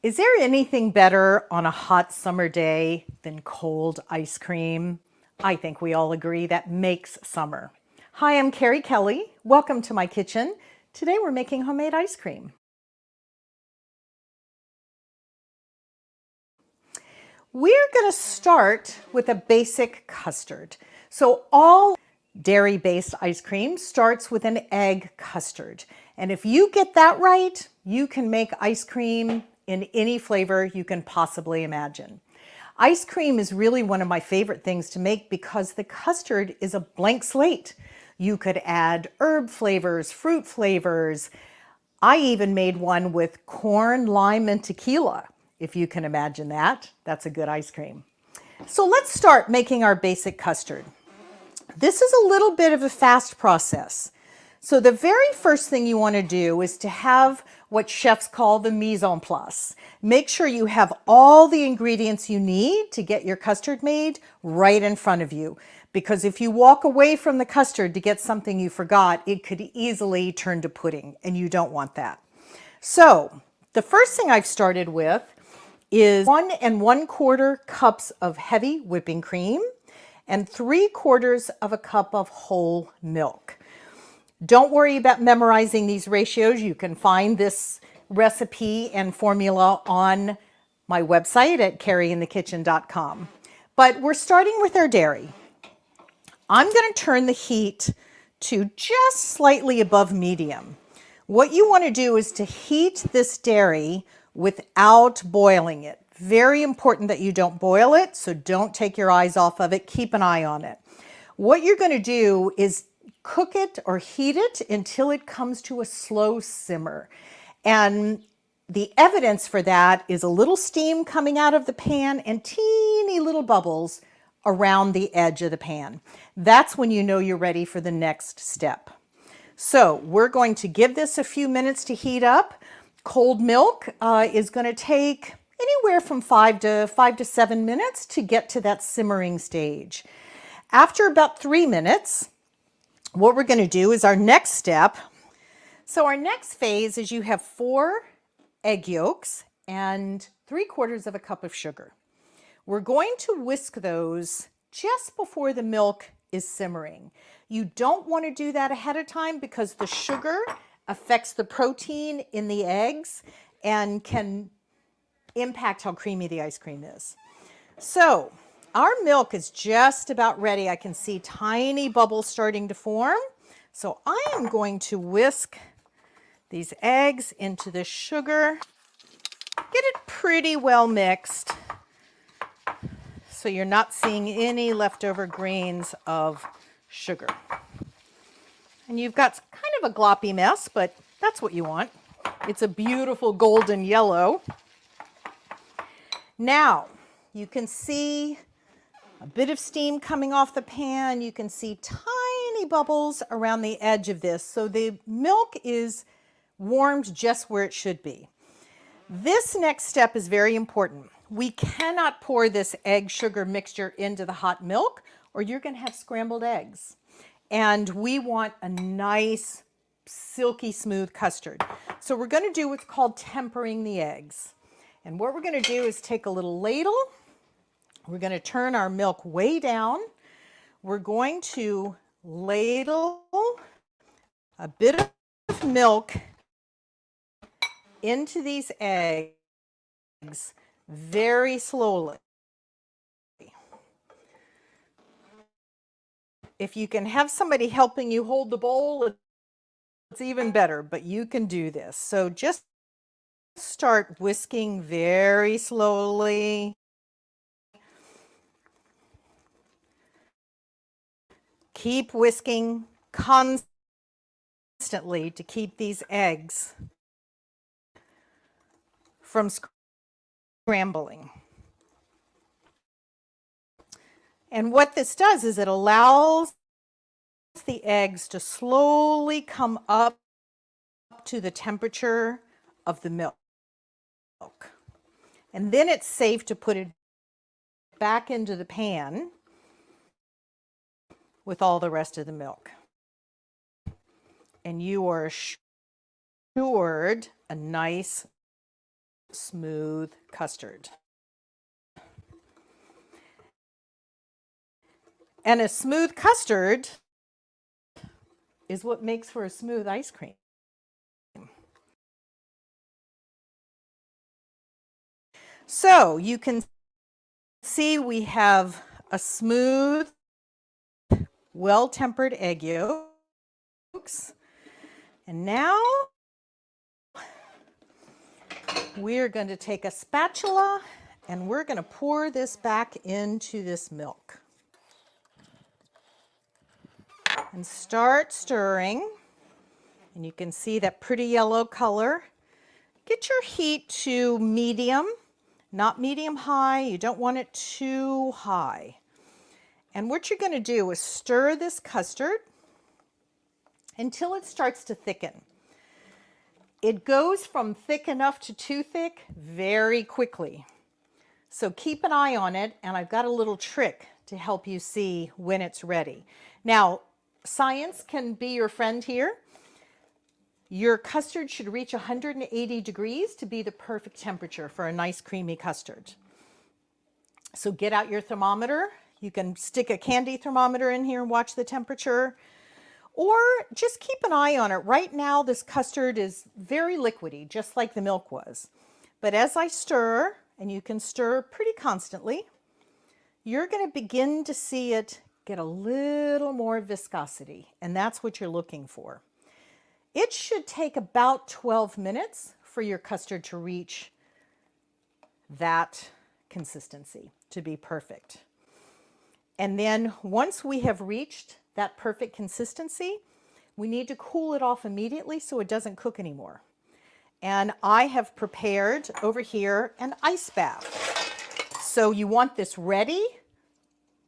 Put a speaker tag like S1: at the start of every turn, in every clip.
S1: Is there anything better on a hot summer day than cold ice cream? I think we all agree that makes summer. Hi, I'm Cary Kelly. Welcome to my kitchen. Today we're making homemade ice cream. We're going to start with a basic custard. So all dairy-based ice cream starts with an egg custard. And if you get that right, you can make ice cream in any flavor you can possibly imagine. Ice cream is really one of my favorite things to make because the custard is a blank slate. You could add herb flavors, fruit flavors. I even made one with corn, lime, and tequila. If you can imagine that, that's a good ice cream. So let's start making our basic custard. This is a little bit of a fast process. So the very first thing you want to do is to have what chefs call the mise en place. Make sure you have all the ingredients you need to get your custard made right in front of you. Because if you walk away from the custard to get something you forgot, it could easily turn to pudding, and you don't want that. So the first thing I've started with is 1 1/4 cups of heavy whipping cream and 3/4 of a cup of whole milk. Don't worry about memorizing these ratios. You can find this recipe and formula on my website at caryinthekitchen.com. But we're starting with our dairy. I'm going to turn the heat to just slightly above medium. What you want to do is to heat this dairy without boiling it. Very important that you don't boil it, so don't take your eyes off of it. Keep an eye on it. What you're going to do is cook it or heat it until it comes to a slow simmer. And the evidence for that is a little steam coming out of the pan and teeny little bubbles around the edge of the pan. That's when you know you're ready for the next step. So we're going to give this a few minutes to heat up. Cold milk is going to take anywhere from 5 to 7 minutes to get to that simmering stage. After about 3 minutes, what we're going to do is our next step. So our next phase is you have 4 egg yolks and 3/4 of a cup of sugar. We're going to whisk those just before the milk is simmering. You don't want to do that ahead of time because the sugar affects the protein in the eggs and can impact how creamy the ice cream is. So our milk is just about ready. I can see tiny bubbles starting to form. So I am going to whisk these eggs into the sugar. Get it pretty well mixed so you're not seeing any leftover grains of sugar. And you've got kind of a gloppy mess, but that's what you want. It's a beautiful golden yellow. Now, you can see a bit of steam coming off the pan. You can see tiny bubbles around the edge of this. So the milk is warmed just where it should be. This next step is very important. We cannot pour this egg sugar mixture into the hot milk or you're going to have scrambled eggs. And we want a nice, silky smooth custard. So we're going to do what's called tempering the eggs. And what we're going to do is take a little ladle. We're going to turn our milk way down. We're going to ladle a bit of milk into these eggs very slowly. If you can have somebody helping you hold the bowl, it's even better, but you can do this. So just start whisking very slowly. Keep whisking constantly to keep these eggs from scrambling. And what this does is it allows the eggs to slowly come up to the temperature of the milk. And then it's safe to put it back into the pan with all the rest of the milk. And you are assured a nice smooth custard. And a smooth custard is what makes for a smooth ice cream. So you can see we have a smooth, well-tempered egg yolks. And now we're going to take a spatula and we're going to pour this back into this milk. And start stirring. And you can see that pretty yellow color. Get your heat to medium, not medium high. You don't want it too high. And what you're going to do is stir this custard until it starts to thicken. It goes from thick enough to too thick very quickly. So keep an eye on it, and I've got a little trick to help you see when it's ready. Now, science can be your friend here. Your custard should reach 180 degrees to be the perfect temperature for a nice creamy custard. So get out your thermometer. You can stick a candy thermometer in here and watch the temperature, or just keep an eye on it. Right now, this custard is very liquidy, just like the milk was. But as I stir, and you can stir pretty constantly, you're going to begin to see it get a little more viscosity, and that's what you're looking for. It should take about 12 minutes for your custard to reach that consistency, to be perfect. And then once we have reached that perfect consistency, we need to cool it off immediately so it doesn't cook anymore. And I have prepared over here an ice bath. So you want this ready.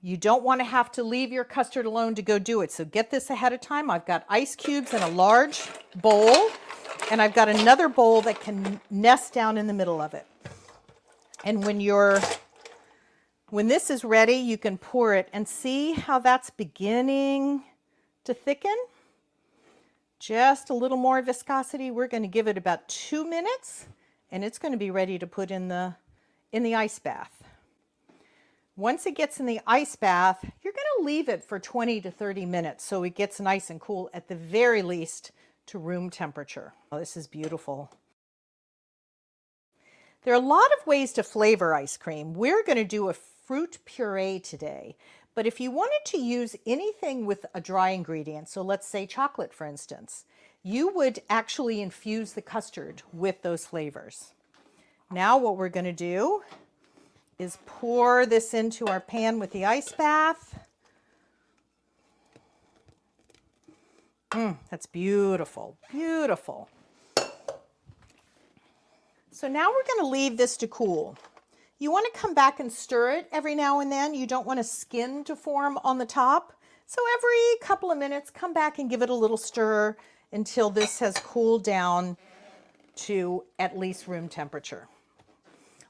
S1: You don't want to have to leave your custard alone to go do it. So get this ahead of time. I've got ice cubes in a large bowl, and I've got another bowl that can nest down in the middle of it. And when this is ready, you can pour it and see how that's beginning to thicken. Just a little more viscosity. We're going to give it about 2 minutes, and it's going to be ready to put in the ice bath. Once it gets in the ice bath, you're going to leave it for 20 to 30 minutes so it gets nice and cool, at the very least to room temperature. Oh, this is beautiful. There are a lot of ways to flavor ice cream. We're going to do a fruit puree today, but if you wanted to use anything with a dry ingredient, so let's say chocolate for instance, you would actually infuse the custard with those flavors. Now what we're going to do is pour this into our pan with the ice bath. That's beautiful, beautiful. So now we're going to leave this to cool. You want to come back and stir it every now and then. You don't want a skin to form on the top. So every couple of minutes, come back and give it a little stir until this has cooled down to at least room temperature.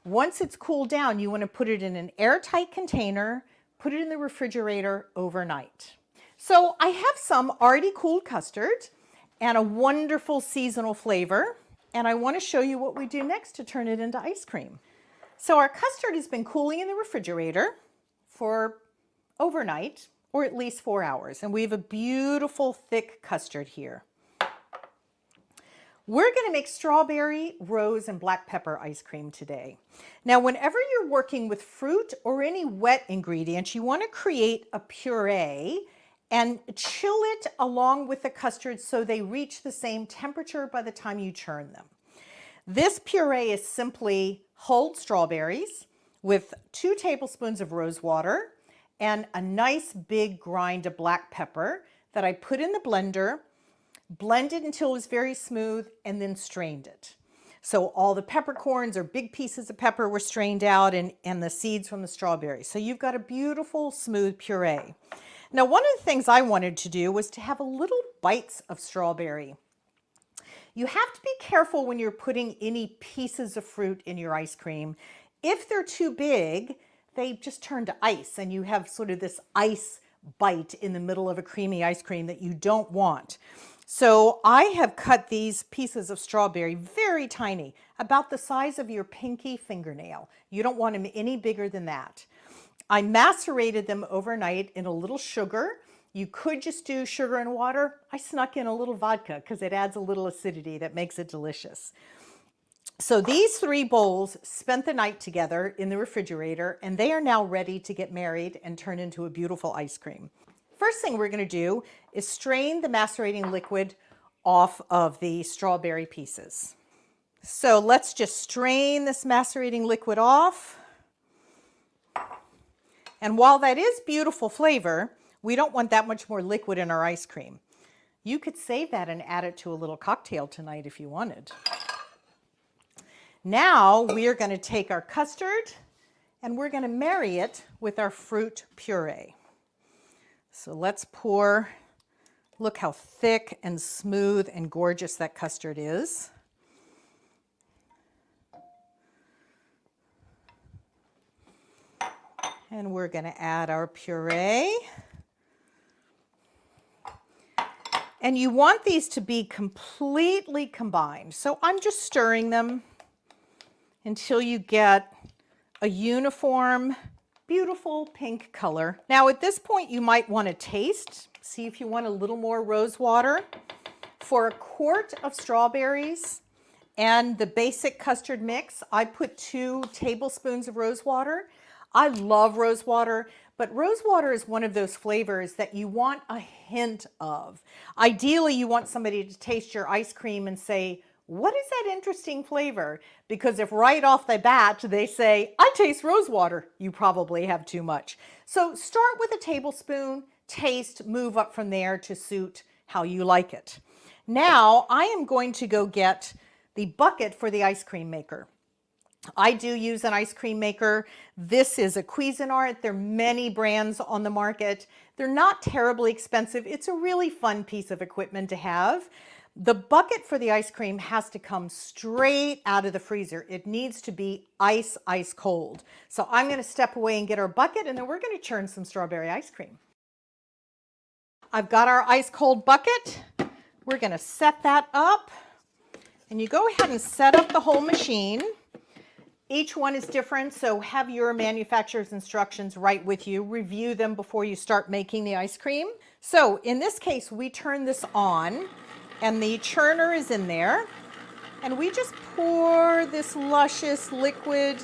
S1: Once it's cooled down, you want to put it in an airtight container, put it in the refrigerator overnight. So I have some already cooled custard and a wonderful seasonal flavor, and I want to show you what we do next to turn it into ice cream. So our custard has been cooling in the refrigerator for overnight, or at least 4 hours, and we have a beautiful thick custard here. We're going to make strawberry, rose, and black pepper ice cream today. Now, whenever you're working with fruit or any wet ingredients, you want to create a puree and chill it along with the custard so they reach the same temperature by the time you churn them. This puree is simply hulled strawberries with 2 tablespoons of rose water and a nice big grind of black pepper that I put in the blender, blended until it was very smooth, and then strained it. So all the peppercorns or big pieces of pepper were strained out, and the seeds from the strawberries. So you've got a beautiful smooth puree. Now, one of the things I wanted to do was to have a little bites of strawberry. You have to be careful when you're putting any pieces of fruit in your ice cream. If they're too big, they just turn to ice, and you have sort of this ice bite in the middle of a creamy ice cream that you don't want. So I have cut these pieces of strawberry very tiny, about the size of your pinky fingernail. You don't want them any bigger than that. I macerated them overnight in a little sugar. You could just do sugar and water. I snuck in a little vodka because it adds a little acidity that makes it delicious. So these 3 bowls spent the night together in the refrigerator, and they are now ready to get married and turn into a beautiful ice cream. First thing we're going to do is strain the macerating liquid off of the strawberry pieces. So let's just strain this macerating liquid off. And while that is beautiful flavor, we don't want that much more liquid in our ice cream. You could save that and add it to a little cocktail tonight if you wanted. Now we are going to take our custard and we're going to marry it with our fruit puree. So let's pour. Look how thick and smooth and gorgeous that custard is. And we're going to add our puree. And you want these to be completely combined. So I'm just stirring them until you get a uniform, beautiful pink color. Now at this point you might want to taste, see if you want a little more rose water. For a quart of strawberries and the basic custard mix, I put 2 tablespoons of rose water. I love rose water, but rose water is one of those flavors that you want a hint of. Ideally, you want somebody to taste your ice cream and say, what is that interesting flavor? Because if right off the bat they say, I taste rose water, you probably have too much. So start with a tablespoon, taste, move up from there to suit how you like it. Now I am going to go get the bucket for the ice cream maker. I do use an ice cream maker. This is a Cuisinart. There are many brands on the market. They're not terribly expensive. It's a really fun piece of equipment to have. The bucket for the ice cream has to come straight out of the freezer. It needs to be ice cold. So I'm going to step away and get our bucket, and then we're going to churn some strawberry ice cream. I've got our ice cold bucket. We're going to set that up, and you go ahead and set up the whole machine. Each one is different, so have your manufacturer's instructions right with you. Review them before you start making the ice cream. So in this case, we turn this on, and the churner is in there, and we just pour this luscious liquid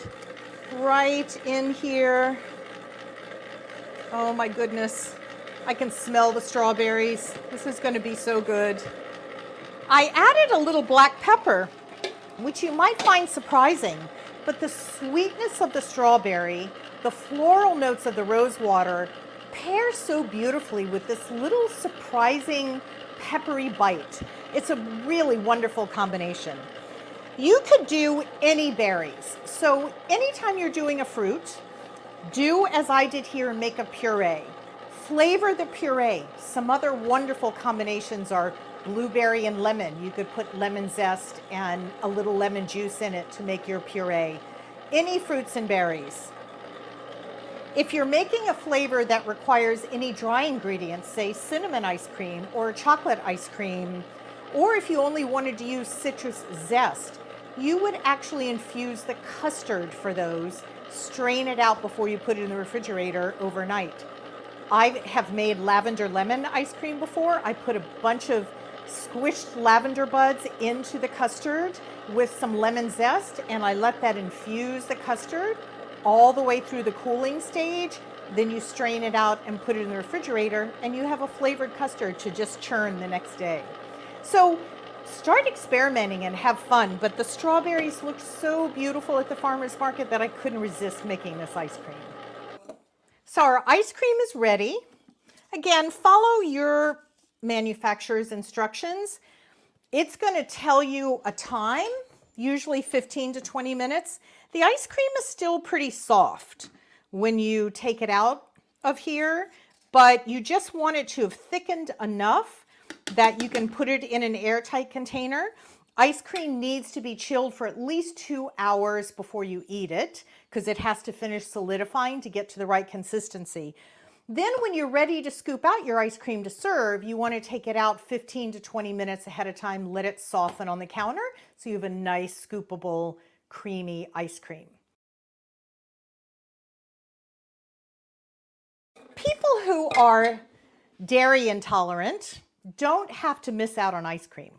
S1: right in here. Oh my goodness, I can smell the strawberries. This is going to be so good. I added a little black pepper, which you might find surprising. But the sweetness of the strawberry, the floral notes of the rose water pair so beautifully with this little surprising peppery bite. It's a really wonderful combination. You could do any berries. So anytime you're doing a fruit, do as I did here and make a puree. Flavor the puree. Some other wonderful combinations are blueberry and lemon. You could put lemon zest and a little lemon juice in it to make your puree. Any fruits and berries. If you're making a flavor that requires any dry ingredients, say cinnamon ice cream or chocolate ice cream, or if you only wanted to use citrus zest, you would actually infuse the custard for those, strain it out before you put it in the refrigerator overnight. I have made lavender lemon ice cream before. I put a bunch of squished lavender buds into the custard with some lemon zest, and I let that infuse the custard all the way through the cooling stage. Then you strain it out and put it in the refrigerator, and you have a flavored custard to just churn the next day. So start experimenting and have fun, but the strawberries look so beautiful at the farmer's market that I couldn't resist making this ice cream. So our ice cream is ready. Again, follow your manufacturer's instructions. It's going to tell you a time, usually 15 to 20 minutes. The ice cream is still pretty soft when you take it out of here, but you just want it to have thickened enough that you can put it in an airtight container. Ice cream needs to be chilled for at least 2 hours before you eat it because it has to finish solidifying to get to the right consistency. Then when you're ready to scoop out your ice cream to serve, you want to take it out 15 to 20 minutes ahead of time, let it soften on the counter so you have a nice scoopable, creamy ice cream. People who are dairy intolerant don't have to miss out on ice cream.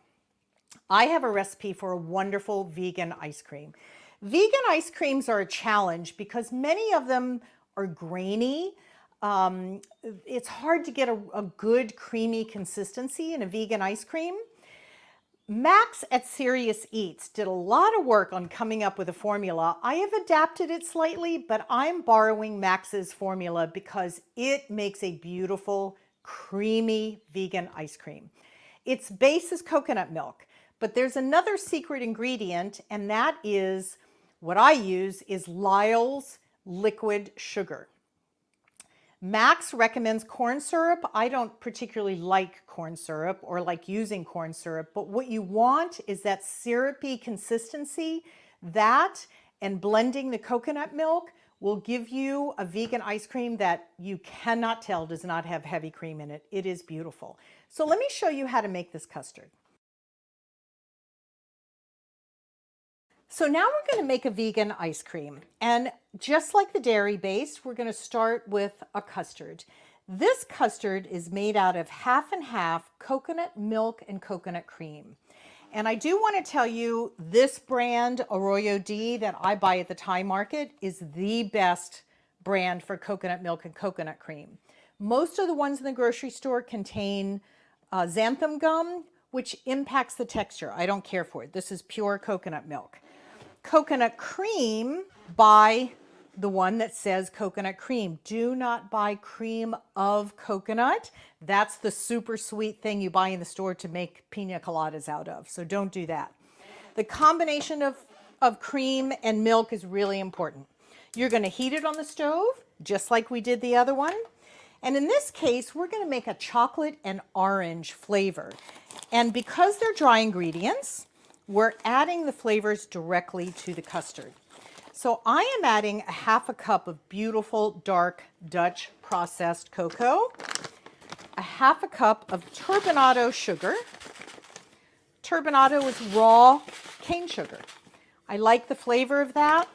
S1: I have a recipe for a wonderful vegan ice cream. Vegan ice creams are a challenge because many of them are grainy. It's hard to get a good creamy consistency in a vegan ice cream. Max at Serious Eats did a lot of work on coming up with a formula. I have adapted it slightly, but I'm borrowing Max's formula because it makes a beautiful, creamy vegan ice cream. Its base is coconut milk, but there's another secret ingredient, and that is what I use is Lyle's liquid sugar. Max recommends corn syrup. I don't particularly like corn syrup or like using corn syrup, but what you want is that syrupy consistency. That and blending the coconut milk will give you a vegan ice cream that you cannot tell does not have heavy cream in it. It is beautiful. So let me show you how to make this custard. So now we're going to make a vegan ice cream, and just like the dairy base, we're going to start with a custard. This custard is made out of half and half coconut milk and coconut cream. And I do want to tell you this brand, Arroyo D, that I buy at the Thai market is the best brand for coconut milk and coconut cream. Most of the ones in the grocery store contain xanthan gum, which impacts the texture. I don't care for it. This is pure coconut milk. Coconut cream, buy the one that says coconut cream. Do not buy cream of coconut. That's the super sweet thing you buy in the store to make pina coladas out of. So don't do that. The combination of cream and milk is really important. You're going to heat it on the stove, just like we did the other one. And in this case, we're going to make a chocolate and orange flavor. And because they're dry ingredients, we're adding the flavors directly to the custard. So I am adding a half a cup of beautiful dark Dutch processed cocoa, a half a cup of turbinado sugar. Turbinado is raw cane sugar. I like the flavor of that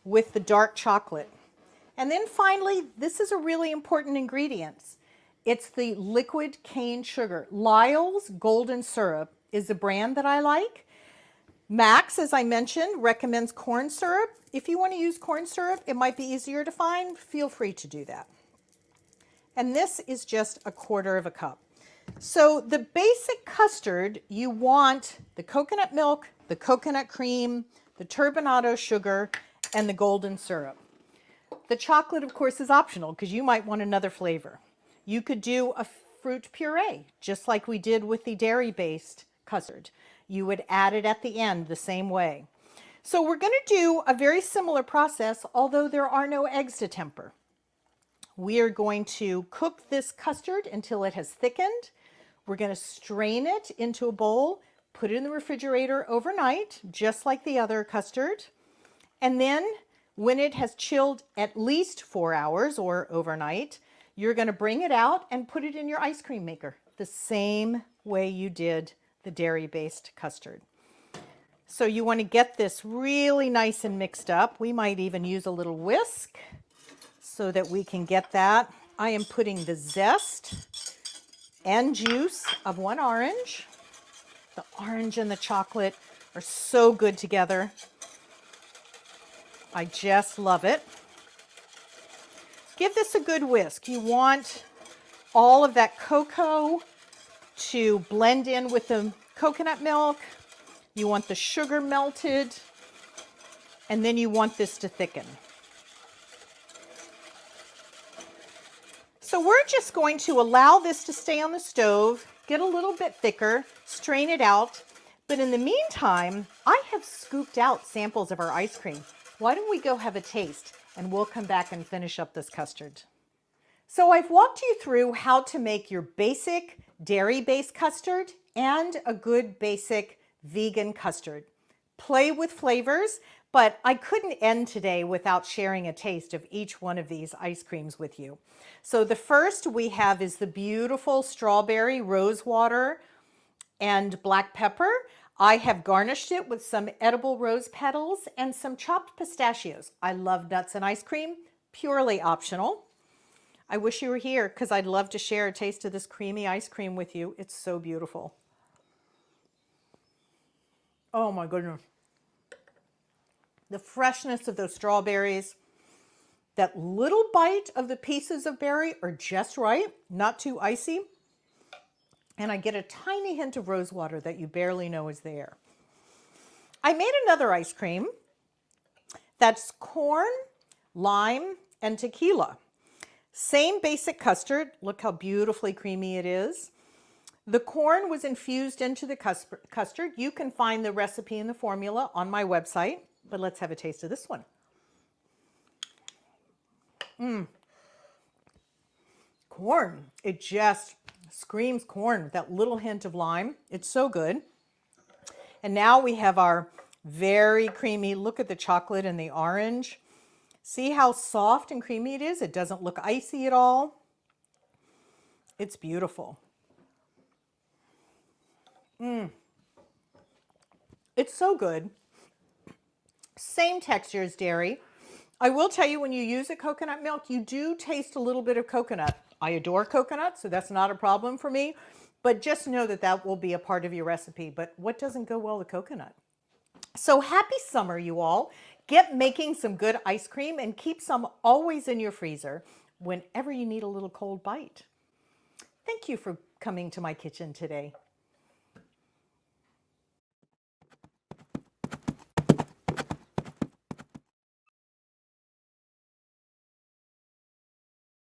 S1: with the dark chocolate. And then finally, this is a really important ingredient. It's the liquid cane sugar. Lyle's Golden Syrup is the brand that I like. Max, as I mentioned, recommends corn syrup. If you want to use corn syrup, it might be easier to find. Feel free to do that. And this is just a quarter of a cup. So the basic custard, you want the coconut milk, the coconut cream, the turbinado sugar, and the golden syrup. The chocolate, of course, is optional because you might want another flavor. You could do a fruit puree, just like we did with the dairy-based custard. You would add it at the end the same way. So we're going to do a very similar process, although there are no eggs to temper. We are going to cook this custard until it has thickened. We're going to strain it into a bowl, put it in the refrigerator overnight, just like the other custard. And then when it has chilled at least 4 hours or overnight, you're going to bring it out and put it in your ice cream maker the same way you did the dairy-based custard. So you want to get this really nice and mixed up. We might even use a little whisk so that we can get that. I am putting the zest and juice of one orange. The orange and the chocolate are so good together. I just love it. Give this a good whisk. You want all of that cocoa to blend in with the coconut milk. You want the sugar melted, and then you want this to thicken. So we're just going to allow this to stay on the stove, get a little bit thicker, strain it out. But in the meantime, I have scooped out samples of our ice cream. Why don't we go have a taste, and we'll come back and finish up this custard. So I've walked you through how to make your basic dairy-based custard and a good basic vegan custard. Play with flavors, But I couldn't end today without sharing a taste of each one of these ice creams with you. So the first we have is the beautiful strawberry rose water and black pepper. I have garnished it with some edible rose petals and some chopped pistachios. I love nuts and ice cream, purely optional. I wish you were here because I'd love to share a taste of this creamy ice cream with you. It's so beautiful. Oh my goodness. The freshness of those strawberries, that little bite of the pieces of berry are just right, not too icy. And I get a tiny hint of rose water that you barely know is there. I made another ice cream that's corn, lime, and tequila. Same basic custard. Look how beautifully creamy it is. The corn was infused into the custard. You can find the recipe and the formula on my website, but let's have a taste of this one. Corn. It just screams corn, that little hint of lime. It's so good. And now we have our very creamy, look at the chocolate and the orange. See how soft and creamy it is? It doesn't look icy at all. It's beautiful. It's so good. Same texture as dairy. I will tell you, when you use a coconut milk, you do taste a little bit of coconut. I adore coconut, so that's not a problem for me. But just know that that will be a part of your recipe. But what doesn't go well with coconut? So happy summer, you all. Get making some good ice cream and keep some always in your freezer whenever you need a little cold bite. Thank you for coming to my kitchen today.